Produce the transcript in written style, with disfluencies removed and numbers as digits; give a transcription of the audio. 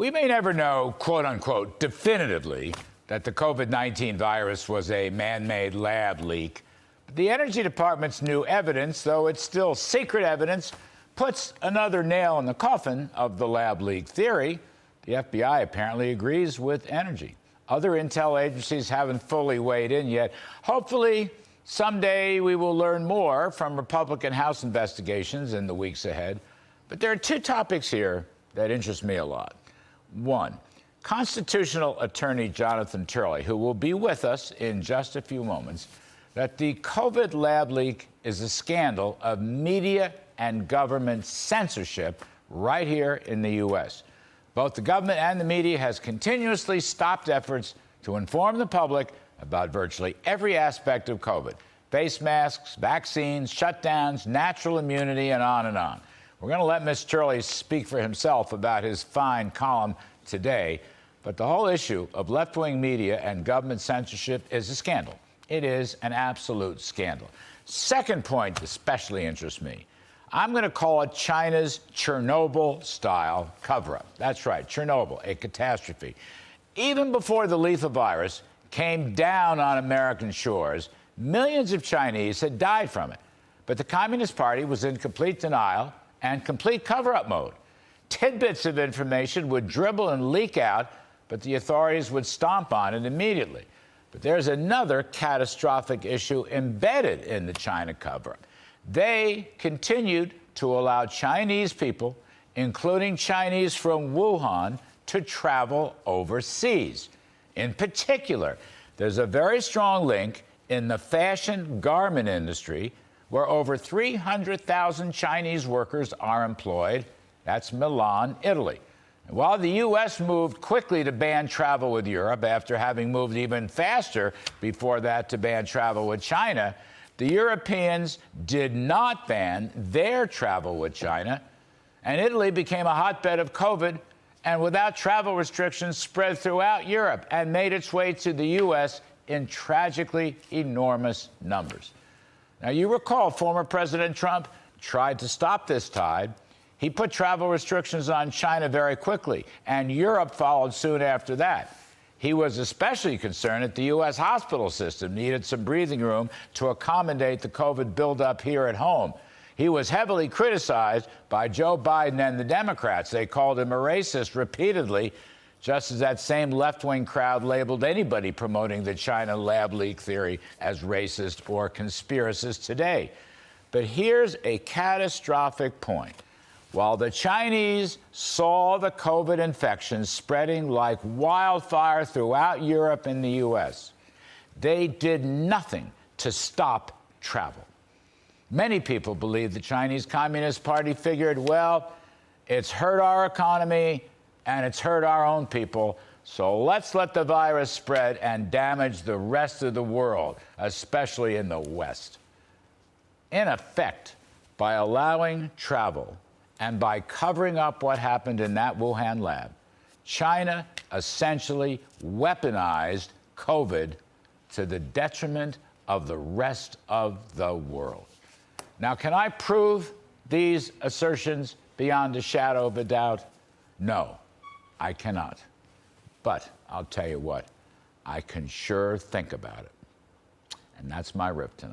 We may never know, quote unquote, definitively that the COVID-19 virus was a man-made lab leak. But the Energy Department's new evidence, though it's still secret evidence, puts another nail in the coffin of the lab leak theory. The FBI apparently agrees with Energy. Other intel agencies haven't fully weighed in yet. Hopefully, someday we will learn more from Republican House investigations in the weeks ahead. But there are two topics here that interest me a lot. One, constitutional attorney Jonathan Turley, who will be with us in just a few moments, that the COVID lab leak is a scandal of media and government censorship right here in the U.S. Both the government and the media has continuously stopped efforts to inform the public about virtually every aspect of COVID. Face masks, vaccines, shutdowns, natural immunity, and on and on. We're going to let Mr. Turley speak for himself about his fine column today, but the whole issue of left-wing media and government censorship is a scandal. It is an absolute scandal. Second point especially interests me. I'm going to call it China's Chernobyl-style cover-up. That's right, Chernobyl, a catastrophe. Even before the lethal virus came down on American shores, millions of Chinese had died from it. But the Communist Party was in complete denial and complete cover-up mode. Tidbits of information would dribble and leak out, but the authorities would stomp on it immediately. But there's another catastrophic issue embedded in the China cover-up. They continued to allow Chinese people, including Chinese from Wuhan, to travel overseas. In particular, there's a very strong link in the fashion garment industry where over 300,000 Chinese workers are employed. That's Milan, Italy. And while the U.S. moved quickly to ban travel with Europe after having moved even faster before that to ban travel with China, the Europeans did not ban their travel with China, and Italy became a hotbed of COVID, and without travel restrictions spread throughout Europe and made its way to the U.S. in tragically enormous numbers. Now, you recall former President Trump tried to stop this tide. He put travel restrictions on China very quickly, and Europe followed soon after that. He was especially concerned that the U.S. hospital system needed some breathing room to accommodate the COVID buildup here at home. He was heavily criticized by Joe Biden and the Democrats. They called him a racist repeatedly, just as that same left-wing crowd labeled anybody promoting the China lab leak theory as racist or conspiracist today. But here's a catastrophic point. While the Chinese saw the COVID infections spreading like wildfire throughout Europe and the U.S., they did nothing to stop travel. Many people believe the Chinese Communist Party figured, well, it's hurt our economy and it's hurt our own people, so let's let the virus spread and damage the rest of the world, especially in the West. In effect, by allowing travel and by covering up what happened in that Wuhan lab, China essentially weaponized COVID to the detriment of the rest of the world. Now, can I prove these assertions beyond a shadow of a doubt? No, I cannot. But I'll tell you what, I can sure think about it. And that's my riff tonight.